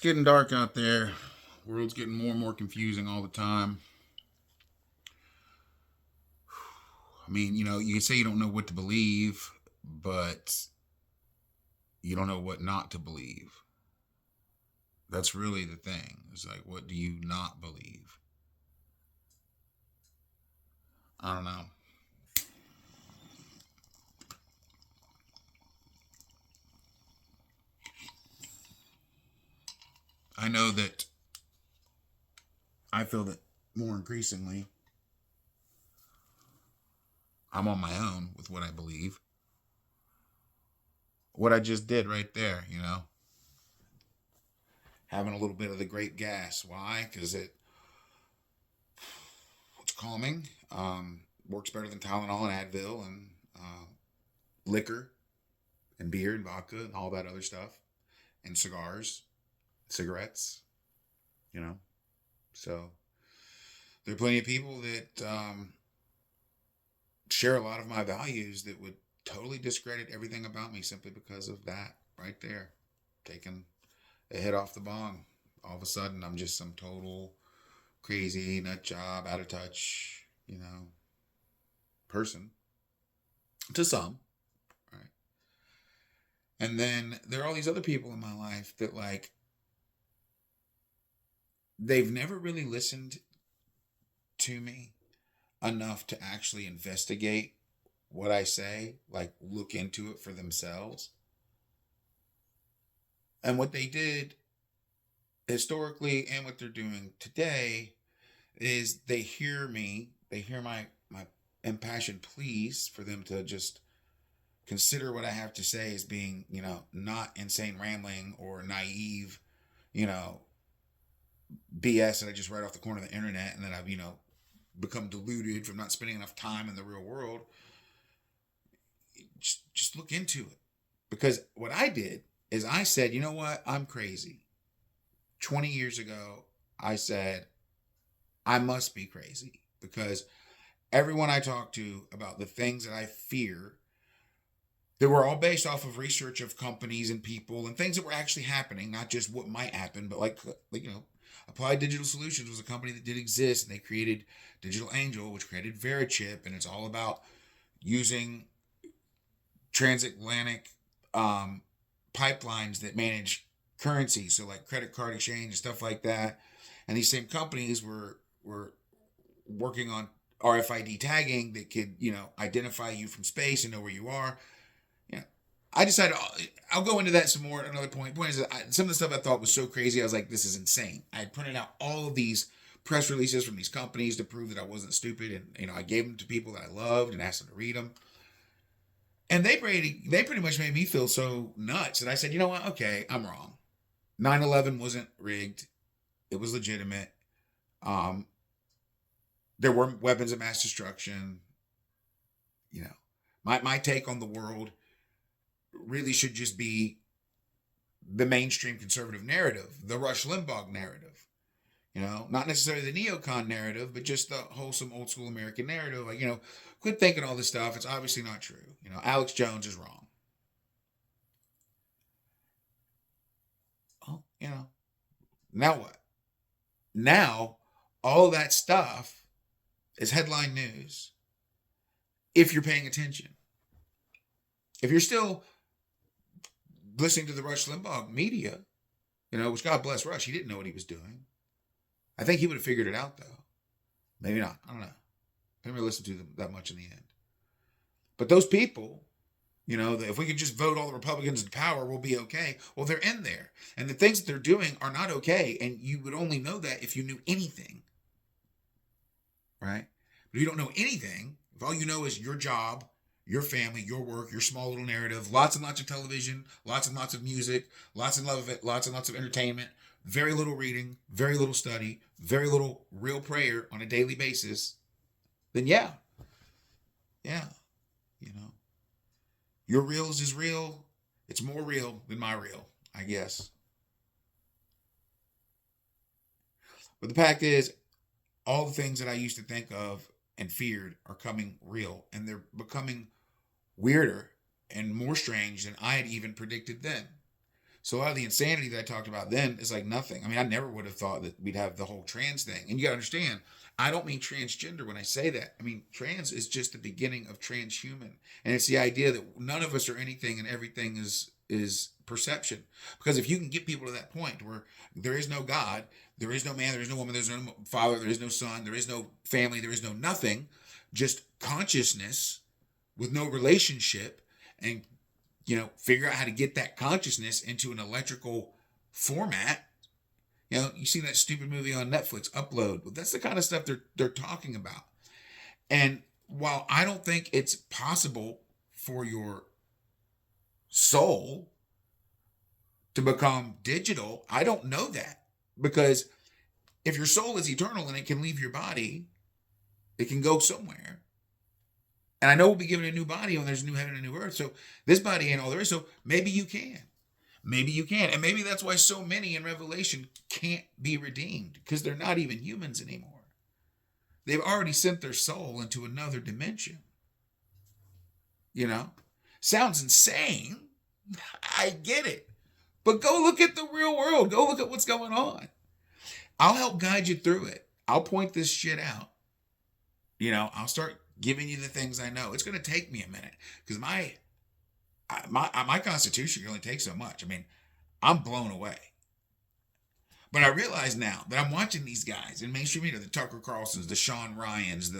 It's getting dark out there. World's getting more and more confusing all the time. I mean, you can say you don't know what to believe, but you don't know what not to believe. That's really the thing. It's like, what do you not believe? I don't know. I know that I feel that more increasingly I'm on my own with what I believe. What I just did right there. Having a little bit of the grape gas. Why? Because it's calming. Works better than Tylenol and Advil and liquor and beer and vodka and all that other stuff and cigars, cigarettes, you know. So there are plenty of people that share a lot of my values that would totally discredit everything about me simply because of that right there. Taking a hit off the bong. All of a sudden, I'm just some total crazy nut job, out of touch, person to some, right? And then there are all these other people in my life that they've never really listened to me enough to actually investigate what I say, like look into it for themselves. And what they did historically and what they're doing today is they hear my impassioned pleas for them to just consider what I have to say as being, not insane rambling or naive, you know, BS that I just read off the corner of the internet and then I've, become deluded from not spending enough time in the real world. Just look into it. Because what I did is I said, you know what? I'm crazy. 20 years ago, I said, I must be crazy because everyone I talk to about the things that I fear, they were all based off of research of companies and people and things that were actually happening, not just what might happen, but Applied Digital Solutions was a company that did exist, and they created Digital Angel, which created Verichip, and it's all about using transatlantic um, pipelines that manage currency, so like credit card exchange and stuff like that. And these same companies were working on RFID tagging that could identify you from space and know where you are. Yeah, I decided I'll go into that some more at another point. Point is that some of the stuff I thought was so crazy, I was like, this is insane. I had printed out all of these press releases from these companies to prove that I wasn't stupid, and I gave them to people that I loved and asked them to read them. And they pretty much made me feel so nuts that I said, you know what? Okay, I'm wrong. 9/11 wasn't rigged. It was legitimate. Um, there were weapons of mass destruction. You know, my take on the world really should just be the mainstream conservative narrative, the Rush Limbaugh narrative. Not necessarily the neocon narrative, but just the wholesome old school American narrative. Quit thinking all this stuff. It's obviously not true. Alex Jones is wrong. Oh, now what? Now all that stuff is headline news if you're paying attention. If you're still listening to the Rush Limbaugh media, which God bless Rush, he didn't know what he was doing. I think he would have figured it out though. Maybe not. I don't know. I didn't really listen to them that much in the end. But those people, if we could just vote all the Republicans into power, we'll be okay. Well, they're in there. And the things that they're doing are not okay. And you would only know that if you knew anything. Right? But if you don't know anything, if all you know is your job, your family, your work, your small little narrative, lots and lots of television, lots and lots of music, lots and lots of entertainment, very little reading, very little study, very little real prayer on a daily basis, then yeah, you know, your reels is real. It's more real than my reel, I guess. But the fact is, all the things that I used to think of and feared are coming real, and they're becoming weirder and more strange than I had even predicted then. So a lot of the insanity that I talked about then is like nothing. I mean, I never would have thought that we'd have the whole trans thing. And you got to understand, I don't mean transgender when I say that. I mean, trans is just the beginning of transhuman. And it's the idea that none of us are anything and everything is perception. Because if you can get people to that point where there is no God, there is no man, there is no woman, there's no father, there is no son, there is no family, there is no nothing, just consciousness with no relationship, and figure out how to get that consciousness into an electrical format. You see that stupid movie on Netflix, Upload. Well, that's the kind of stuff they're talking about. And while I don't think it's possible for your soul to become digital, I don't know that. Because if your soul is eternal and it can leave your body, it can go somewhere. And I know we'll be given a new body when there's a new heaven and a new earth. So this body ain't all there is. So maybe you can. Maybe you can. And maybe that's why so many in Revelation can't be redeemed, because they're not even humans anymore. They've already sent their soul into another dimension. Sounds insane. I get it. But go look at the real world. Go look at what's going on. I'll help guide you through it. I'll point this shit out. I'll start giving you the things I know. It's going to take me a minute, because my constitution can only take so much. I mean, I'm blown away. But I realize now that I'm watching these guys in mainstream media, the Tucker Carlsons, the Sean Ryans,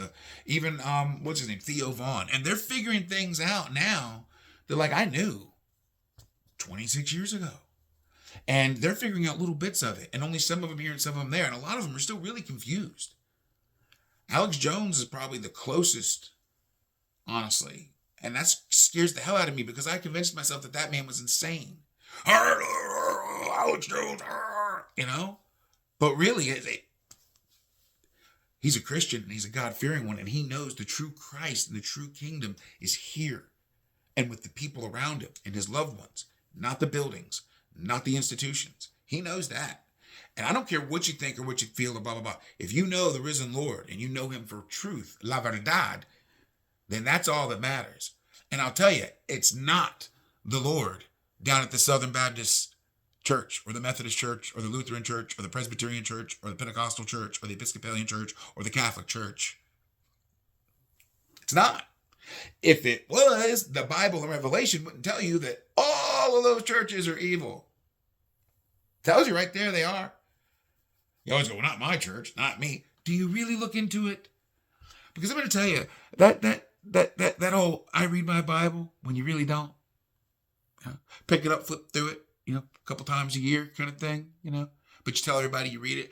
even what's his name, Theo Vaughn, and they're figuring things out now that like I knew 26 years ago. And they're figuring out little bits of it, and only some of them here and some of them there, and a lot of them are still really confused. Alex Jones is probably the closest, honestly. And that scares the hell out of me, because I convinced myself that man was insane. Alex Jones, But really, he's a Christian, and he's a God-fearing one, and he knows the true Christ and the true kingdom is here and with the people around him and his loved ones, not the buildings, not the institutions. He knows that. And I don't care what you think or what you feel or blah, blah, blah. If you know the risen Lord and you know him for truth, la verdad, then that's all that matters. And I'll tell you, it's not the Lord down at the Southern Baptist Church or the Methodist Church or the Lutheran Church or the Presbyterian Church or the Pentecostal Church or the Episcopalian Church or the Catholic Church. It's not. If it was, the Bible and Revelation wouldn't tell you that all of those churches are evil. Tells you right there they are. You always go, well, not my church, not me. Do you really look into it? Because I'm going to tell you, that whole I read my Bible when you really don't. Pick it up, flip through it, a couple times a year kind of thing, But you tell everybody you read it.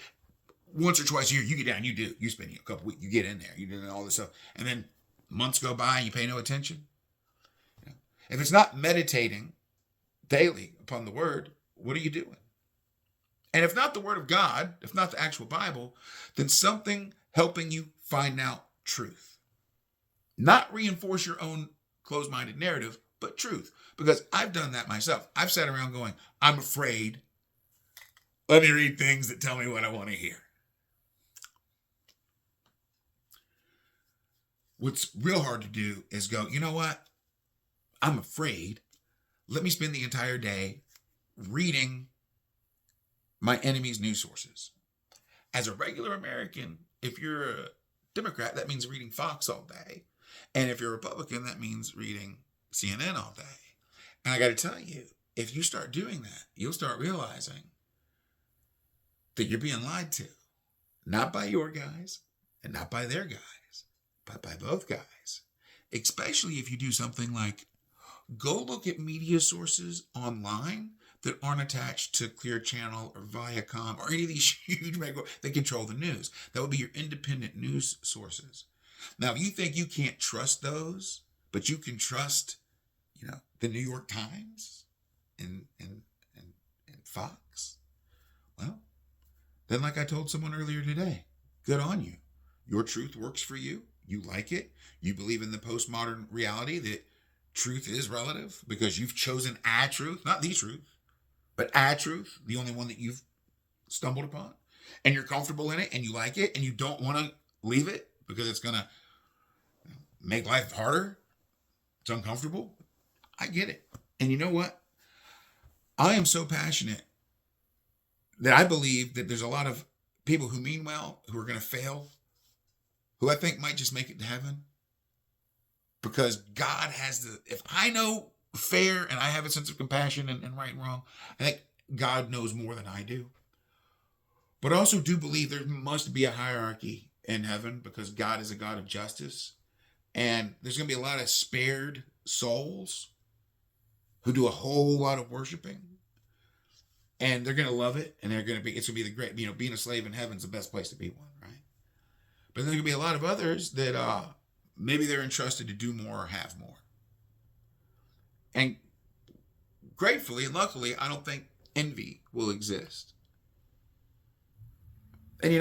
Once or twice a year, you get down, you do. You spend a couple weeks, you get in there, you do all this stuff. And then months go by and you pay no attention. If it's not meditating daily upon the word, what are you doing? And if not the word of God, if not the actual Bible, then something helping you find out truth. Not reinforce your own closed-minded narrative, but truth. Because I've done that myself. I've sat around going, I'm afraid. Let me read things that tell me what I want to hear. What's real hard to do is go, you know what? I'm afraid. Let me spend the entire day reading my enemy's news sources. As a regular American, if you're a Democrat, that means reading Fox all day. And if you're a Republican, that means reading CNN all day. And I got to tell you, if you start doing that, you'll start realizing that you're being lied to. Not by your guys and not by their guys, but by both guys. Especially if you do something like go look at media sources online that aren't attached to Clear Channel or Viacom or any of these huge mega that control the news. That would be your independent news sources. Now, if you think you can't trust those, but you can trust, the New York Times and Fox, well, then like I told someone earlier today, good on you. Your truth works for you. You like it. You believe in the postmodern reality that truth is relative because you've chosen a truth, not the truth, but a truth, the only one that you've stumbled upon, and you're comfortable in it and you like it and you don't want to leave it because it's going to make life harder. It's uncomfortable. I get it. And you know what? I am so passionate that I believe that there's a lot of people who mean well, who are going to fail, who I think might just make it to heaven. Because God has if I know fair and I have a sense of compassion and right and wrong, I think God knows more than I do. But I also do believe there must be a hierarchy in heaven because God is a God of justice. And there's going to be a lot of spared souls who do a whole lot of worshiping. And they're going to love it. And it's going to be the great, being a slave in heaven is the best place to be one, right? But there's going to be a lot of others that maybe they're entrusted to do more or have more. And gratefully and luckily, I don't think envy will exist. And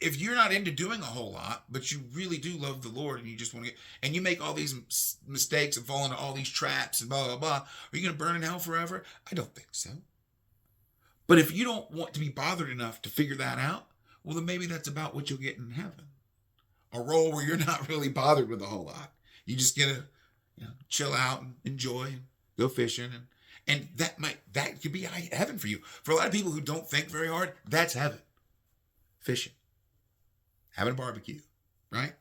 if you're not into doing a whole lot, but you really do love the Lord and you just want to and you make all these mistakes and fall into all these traps and blah, blah, blah, are you going to burn in hell forever? I don't think so. But if you don't want to be bothered enough to figure that out, well, then maybe that's about what you'll get in heaven. A role where you're not really bothered with a whole lot. You just get to chill out and enjoy and go fishing. And that could be heaven for you. For a lot of people who don't think very hard, that's heaven. Fishing. Having a barbecue, right?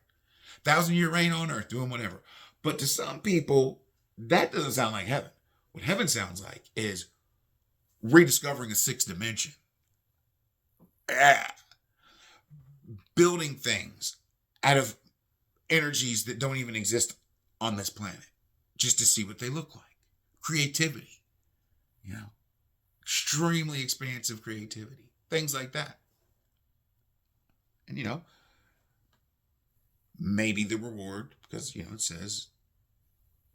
1,000-year reign on earth, doing whatever. But to some people, that doesn't sound like heaven. What heaven sounds like is rediscovering a sixth dimension. Building things out of energies that don't even exist on this planet, just to see what they look like. Creativity, extremely expansive creativity, things like that. And maybe the reward, because it says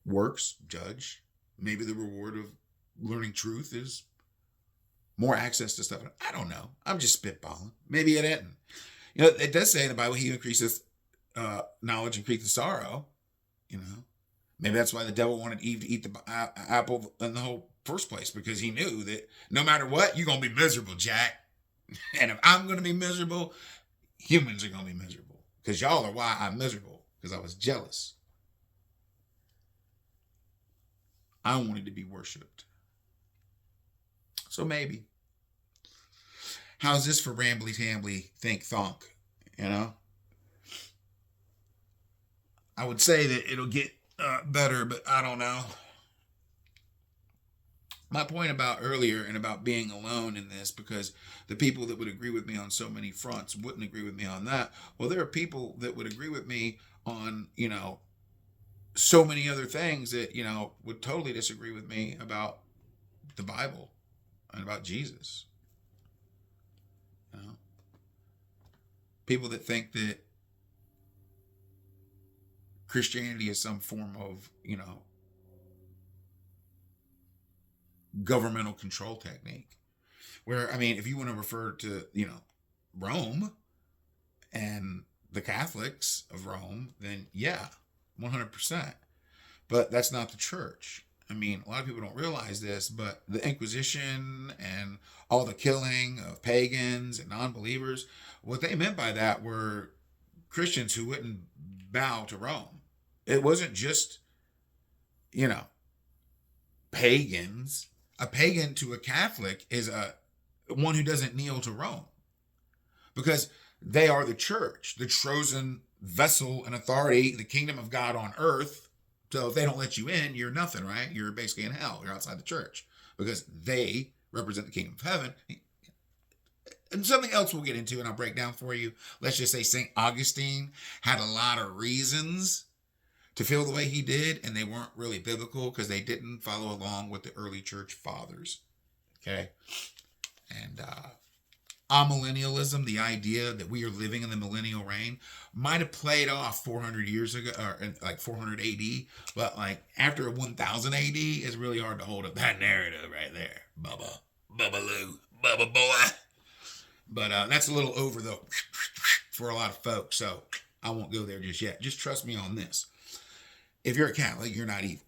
works judge. Maybe the reward of learning truth is more access to stuff. I don't know. I'm just spitballing. Maybe it isn't. It does say in the Bible, he who increases knowledge increases sorrow. Maybe that's why the devil wanted Eve to eat the apple in the whole first place, because he knew that no matter what, you're going to be miserable, Jack. And if I'm going to be miserable, humans are going to be miserable, because y'all are why I'm miserable, because I was jealous. I wanted to be worshipped. So maybe. How's this for rambly tambly think thonk? I would say that it'll get better, but I don't know. My point about earlier and about being alone in this, because the people that would agree with me on so many fronts wouldn't agree with me on that. Well, there are people that would agree with me on, so many other things that, would totally disagree with me about the Bible and about Jesus. People that think that Christianity is some form of, governmental control technique. Where, if you want to refer to, Rome and the Catholics of Rome, then yeah, 100%. But that's not the church. A lot of people don't realize this, but the Inquisition and all the killing of pagans and non-believers, what they meant by that were Christians who wouldn't bow to Rome. It wasn't just, pagans. A pagan to a Catholic is one who doesn't kneel to Rome, because they are the church, the chosen vessel and authority, the kingdom of God on earth. So if they don't let you in, you're nothing, right? You're basically in hell. You're outside the church, because they represent the kingdom of heaven. And something else we'll get into, and I'll break down for you. Let's just say St. Augustine had a lot of reasons to feel the way he did, and they weren't really biblical because they didn't follow along with the early church fathers. Okay? And amillennialism, the idea that we are living in the millennial reign, might have played off 400 years ago, or like 400 AD, but like after 1000 AD, it's really hard to hold up that narrative right there. Bubba Lou, Bubba boy. But that's a little over, though, for a lot of folks, so I won't go there just yet. Just trust me on this. If you're a Catholic, you're not evil,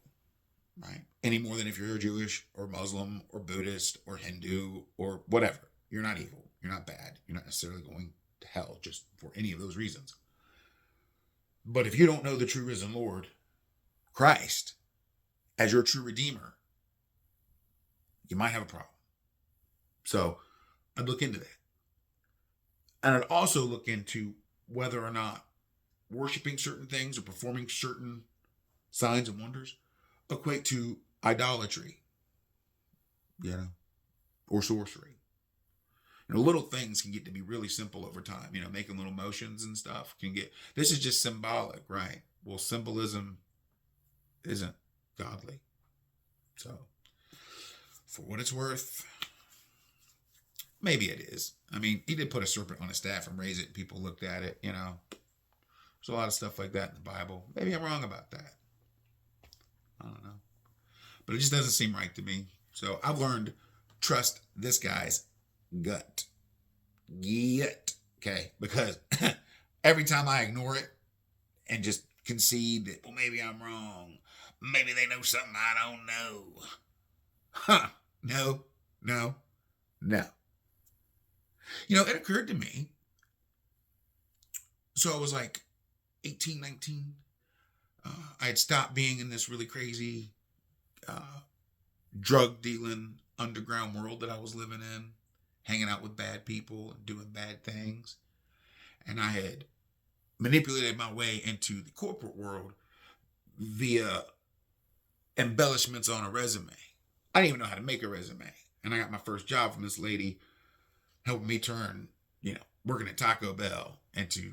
right? Any more than if you're Jewish or Muslim or Buddhist or Hindu or whatever. You're not evil. You're not bad. You're not necessarily going to hell just for any of those reasons. But if you don't know the true risen Lord, Christ, as your true Redeemer, you might have a problem. So I'd look into that. And I'd also look into whether or not worshiping certain things or performing certain signs and wonders equate to idolatry, or sorcery. Little things can get to be really simple over time. Making little motions and stuff this is just symbolic, right? Well, symbolism isn't godly. So, for what it's worth, maybe it is. I mean, he did put a serpent on a staff and raise it, and people looked at it, There's a lot of stuff like that in the Bible. Maybe I'm wrong about that. I don't know. But it just doesn't seem right to me. So I've learned trust this guy's gut. Okay? Because every time I ignore it and just concede that, well, maybe I'm wrong. Maybe they know something I don't know. No. It occurred to me. So I was like 18, 19. I had stopped being in this really crazy drug dealing underground world that I was living in, hanging out with bad people and doing bad things. And I had manipulated my way into the corporate world via embellishments on a resume. I didn't even know how to make a resume. And I got my first job from this lady helping me turn, working at Taco Bell into,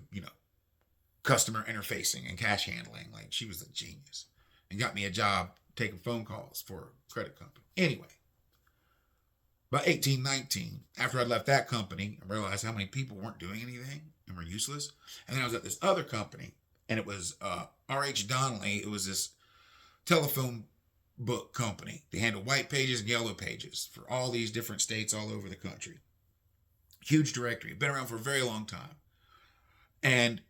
customer interfacing and cash handling. Like, she was a genius, and got me a job taking phone calls for a credit company. Anyway, by 18, 19, after I left that company, I realized how many people weren't doing anything and were useless. And then I was at this other company, and it was R.H. Donnelly. It was this telephone book company. They handle white pages and yellow pages for all these different states all over the country. Huge directory. Been around for a very long time. And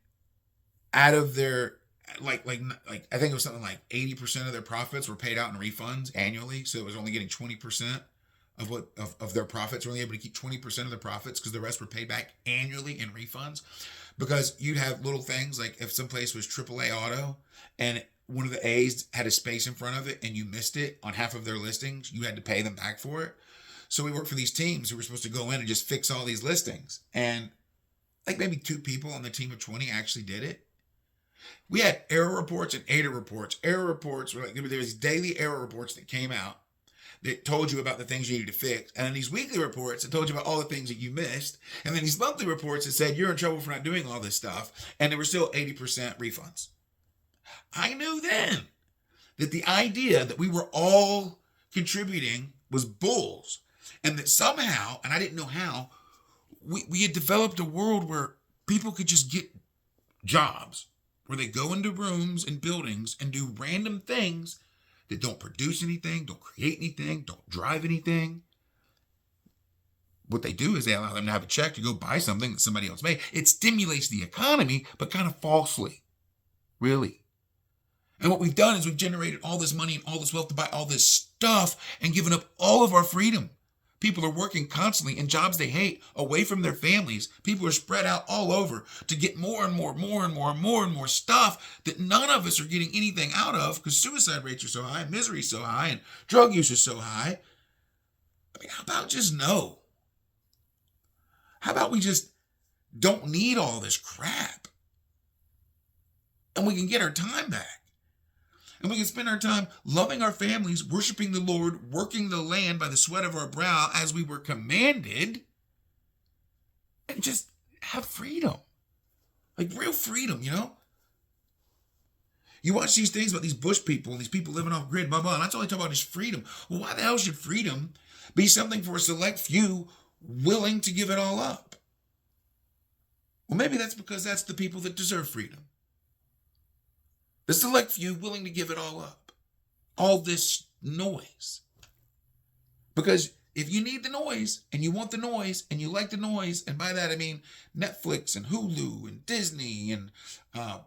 out of their, like I think it was something like 80% of their profits were paid out in refunds annually. So it was only getting 20% of their profits. Were only able to keep 20% of their profits because the rest were paid back annually in refunds. Because you'd have little things like if someplace was AAA auto and one of the A's had a space in front of it and you missed it on half of their listings, you had to pay them back for it. So we worked for these teams who were supposed to go in and just fix all these listings. And like maybe 2 people on the team of 20 actually did it. We had error reports and ADA reports. Error reports were like, there was daily error reports that came out that told you about the things you needed to fix. And then these weekly reports that told you about all the things that you missed. And then these monthly reports that said you're in trouble for not doing all this stuff. And there were still 80% refunds. I knew then that the idea that we were all contributing was bulls. And that somehow, and I didn't know how, we had developed a world where people could just get jobs, where they go into rooms and buildings and do random things that don't produce anything, don't create anything, don't drive anything. What they do is they allow them to have a check to go buy something that somebody else made. It stimulates the economy, but kind of falsely. Really. And what we've done is we've generated all this money and all this wealth to buy all this stuff and given up all of our freedom. People are working constantly in jobs they hate, away from their families. People are spread out all over to get more and more stuff that none of us are getting anything out of because suicide rates are so high, misery is so high, and drug use is so high. I mean, how about just no? How about we just don't need all this crap? And we can get our time back. And we can spend our time loving our families, worshiping the Lord, working the land by the sweat of our brow as we were commanded, and just have freedom. Like real freedom, You watch these things about these bush people and these people living off grid, blah, blah, and that's all they talk about is freedom. Well, why the hell should freedom be something for a select few willing to give it all up? Well, maybe that's because that's the people that deserve freedom. The select few willing to give it all up. All this noise. Because if you need the noise and you want the noise and you like the noise, and by that I mean Netflix and Hulu and Disney and, I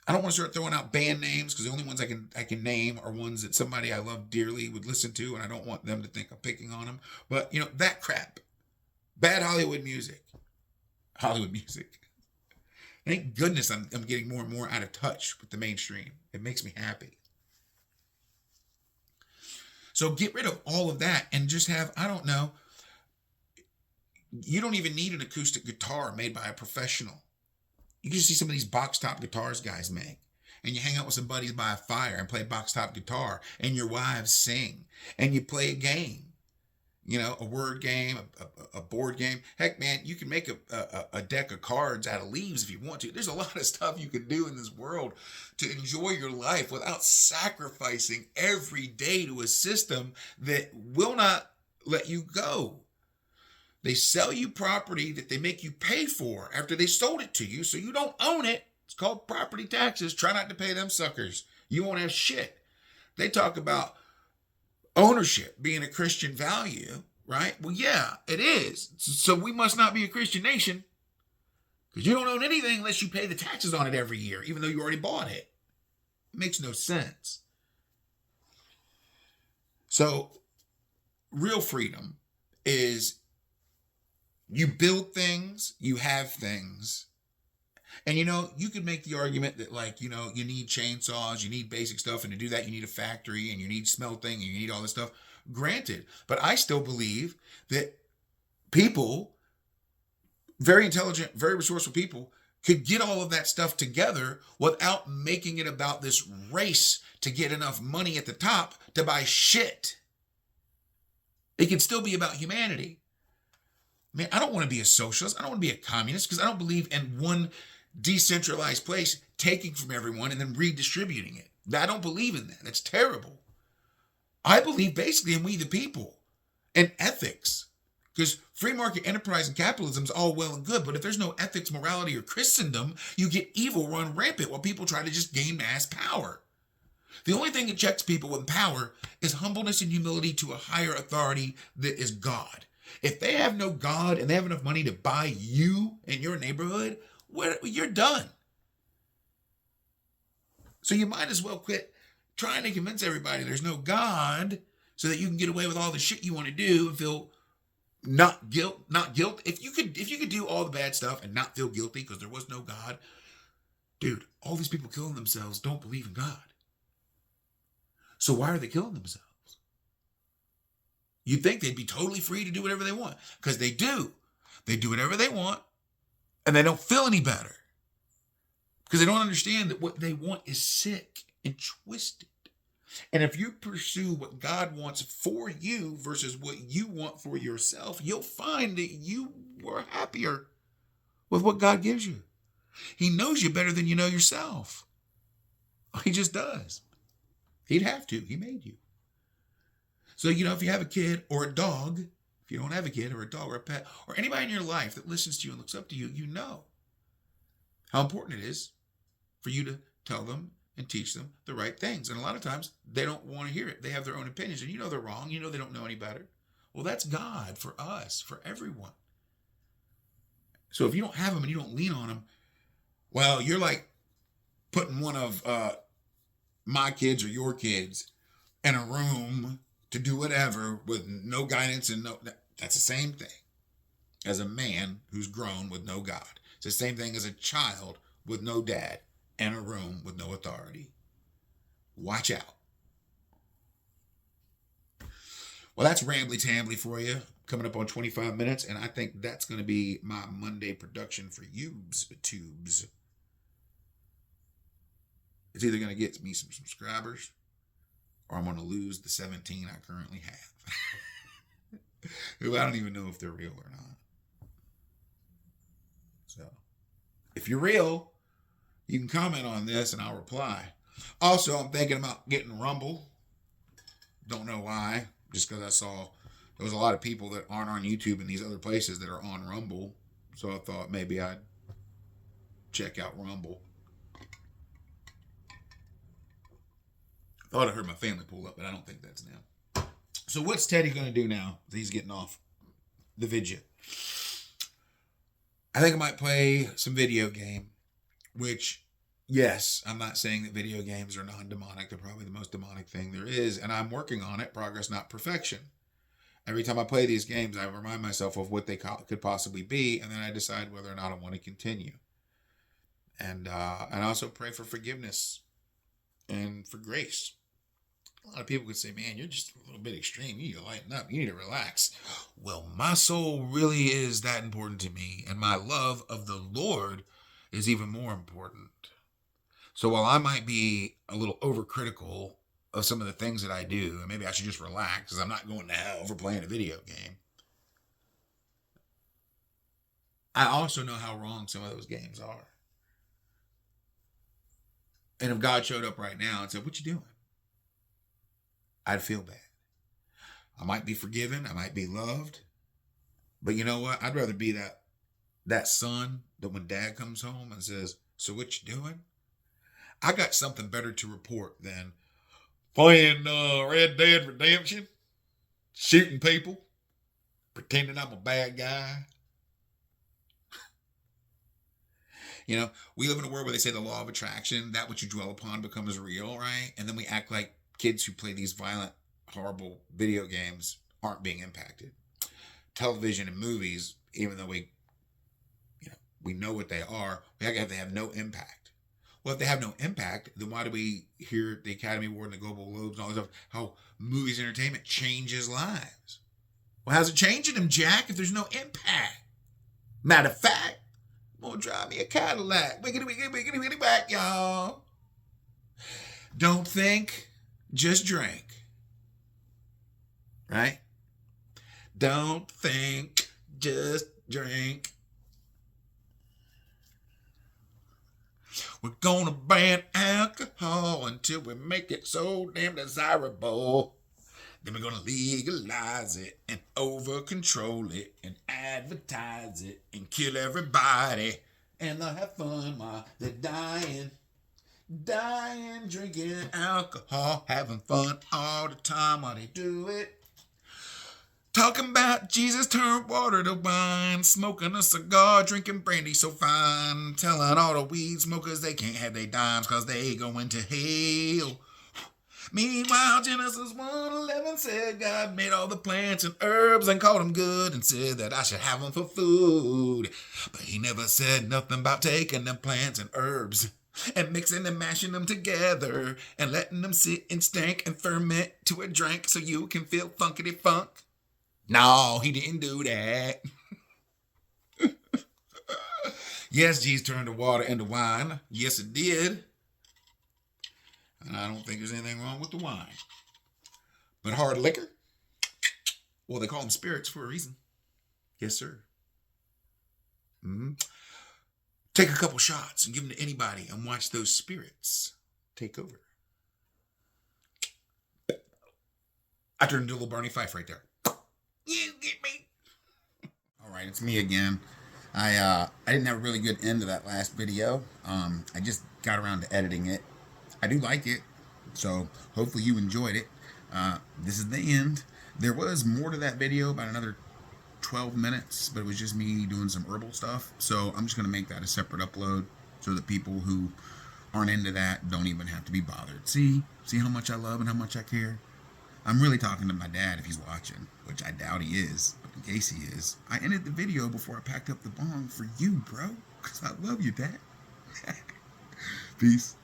don't want to start throwing out band names because the only ones I can name are ones that somebody I love dearly would listen to, and I don't want them to think I'm picking on them. But, that crap. Bad Hollywood music. Thank goodness I'm getting more and more out of touch with the mainstream. It makes me happy. So get rid of all of that and just have, I don't know, you don't even need an acoustic guitar made by a professional. You can see some of these box top guitars guys make. And you hang out with some buddies by a fire and play box top guitar, and your wives sing, and you play a game. You know, a word game, a board game. Heck, man, you can make a deck of cards out of leaves if you want to. There's a lot of stuff you can do in this world to enjoy your life without sacrificing every day to a system that will not let you go. They sell you property that they make you pay for after they sold it to you, so you don't own it. It's called property taxes. Try not to pay them suckers. You won't have shit. They talk about ownership being a Christian value, right? Well, yeah, it is. So we must not be a Christian nation because you don't own anything unless you pay the taxes on it every year, even though you already bought it. It makes no sense. So real freedom is you build things, you have things. And, you know, you could make the argument that, like, you know, you need chainsaws, you need basic stuff, and to do that, you need a factory, and you need smelting, and you need all this stuff. Granted, but I still believe that people, very intelligent, very resourceful people, could get all of that stuff together without making it about this race to get enough money at the top to buy shit. It can still be about humanity. Man, I don't want to be a socialist. I don't want to be a communist because I don't believe in one decentralized place taking from everyone and then redistributing it. I don't believe in that. That's terrible. I believe basically in we the people and ethics, because free market enterprise and capitalism is all well and good, but if there's no ethics, morality, or Christendom, you get evil run rampant while people try to just gain mass power. The only thing that checks people with power is humbleness and humility to a higher authority that is God. If they have no God and they have enough money to buy you in your neighborhood, you're done. So you might as well quit trying to convince everybody there's no God so that you can get away with all the shit you want to do and feel not guilt. If you could do all the bad stuff and not feel guilty because there was no God, dude, all these people killing themselves don't believe in God. So why are they killing themselves? You'd think they'd be totally free to do whatever they want, because they do. They do whatever they want, and they don't feel any better because they don't understand that what they want is sick and twisted. And if you pursue what God wants for you versus what you want for yourself, you'll find that you are happier with what God gives you. He knows you better than you know yourself. He just does. He'd have to. He made you. So, you know, if you have a kid or a dog, if you don't have a kid or a dog or a pet or anybody in your life that listens to you and looks up to you, you know how important it is for you to tell them and teach them the right things. And a lot of times they don't want to hear it. They have their own opinions and you know they're wrong. You know they don't know any better. Well, that's God for us, for everyone. So if you don't have them and you don't lean on them, well, you're like putting one of my kids or your kids in a room to do whatever with no guidance and that's the same thing as a man who's grown with no God. It's the same thing as a child with no dad in a room with no authority. Watch out. Well, that's Rambly Tambly for you. Coming up on 25 minutes, and I think that's going to be my Monday production for YouTube's tubes. It's either going to get me some subscribers or I'm going to lose the 17 I currently have. Who I don't even know if they're real or not. So, if you're real, you can comment on this and I'll reply. Also, I'm thinking about getting Rumble. Don't know why. Just because I saw there was a lot of people that aren't on YouTube and these other places that are on Rumble. So I thought maybe I'd check out Rumble. Thought I heard my family pull up, but I don't think that's them. So what's Teddy going to do now? He's getting off the video. I think I might play some video game, which, yes, I'm not saying that video games are non-demonic. They're probably the most demonic thing there is, and I'm working on it. Progress, not perfection. Every time I play these games, I remind myself of what they could possibly be, and then I decide whether or not I want to continue. And also pray for forgiveness and for grace. A lot of people could say, man, you're just a little bit extreme. You need to lighten up. You need to relax. Well, my soul really is that important to me, and my love of the Lord is even more important. So while I might be a little overcritical of some of the things that I do, and maybe I should just relax because I'm not going to hell for playing a video game, I also know how wrong some of those games are. And if God showed up right now and said, what you doing? I'd feel bad. I might be forgiven. I might be loved. But you know what? I'd rather be that son that when dad comes home and says, so what you doing? I got something better to report than playing Red Dead Redemption, shooting people, pretending I'm a bad guy. You know, we live in a world where they say the law of attraction, that which you dwell upon becomes real, right? And then we act like kids who play these violent, horrible video games aren't being impacted. Television and movies, even though we know what they are, they have no impact. Well, if they have no impact, then why do we hear the Academy Award and the Global Globes and all this stuff, how movies and entertainment changes lives? Well, how's it changing them, Jack, if there's no impact? Matter of fact, I'm gonna drive me a Cadillac. Wiggity, wiggity, wiggity, wiggity back, y'all. Don't think, just drink. Right? Don't think, just drink. We're gonna ban alcohol until we make it so damn desirable. Then we're gonna legalize it and over control it and advertise it and kill everybody. And they'll have fun while they're dying. Dying, drinking alcohol, having fun all the time while they do it. Talking about Jesus turned water to wine, smoking a cigar, drinking brandy so fine, telling all the weed smokers they can't have their dimes cause they going to hell. Meanwhile, Genesis 1:11 said God made all the plants and herbs and called them good and said that I should have them for food. But he never said nothing about taking them plants and herbs and mixing and mashing them together and letting them sit and stank and ferment to a drink so you can feel funkity funk. No, he didn't do that. Yes, Jesus turned the water into wine. Yes, it did. And I don't think there's anything wrong with the wine. But hard liquor? Well, they call them spirits for a reason. Yes, sir. Mm-hmm. Take a couple shots and give them to anybody and watch those spirits take over. I turned into a little Barney Fife right there. You get me? All right, it's me again. I didn't have a really good end to that last video. I just got around to editing it. I do like it, so hopefully you enjoyed it. This is the end. There was more to that video, about another 12 minutes, but it was just me doing some herbal stuff. So I'm just going to make that a separate upload so that people who aren't into that don't even have to be bothered. See how much I love and how much I care? I'm really talking to my dad if he's watching, which I doubt he is, but in case he is, I ended the video before I packed up the bong for you, bro, because I love you, Dad. Peace.